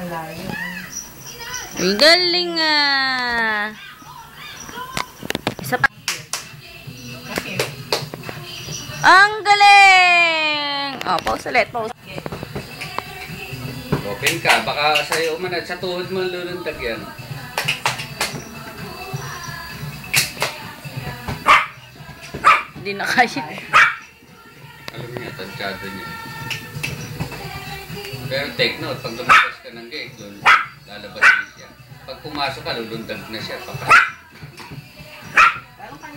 malayo. Uy, galing ah. Isa pa. Ang galing! Oh, pause ulit, pause. Open ka, baka sa'yo man at sa tuhod mo lulundag yan. Hindi na kaya. Alam niya, tansyado niya. Pero take note, pag lumabas ka ng gate, lalabas din siya. Pag pumasok ka, lulundag na siya.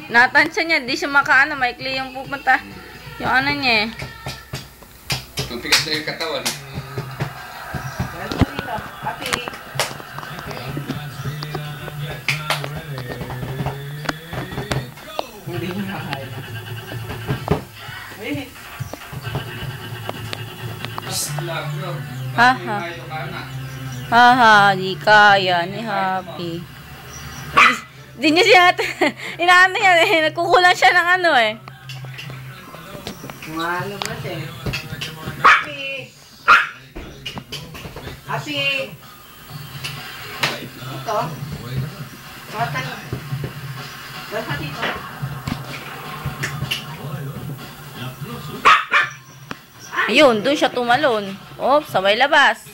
Natansya niya, di siya makaano, maikli yung pupunta. Yung ano niya eh. Mapigas na yung katawan. Hindi mo na kaya. Haha. Haha, di kaya ni Happy. Di niya siya inaano yan eh. Nagkukulang siya ng ano eh. Mahalo ba siya? Happy! Happy! Ito? Kawatan. Dapat dito. Ayun, doon siya tumalon. Oh, sabay labas.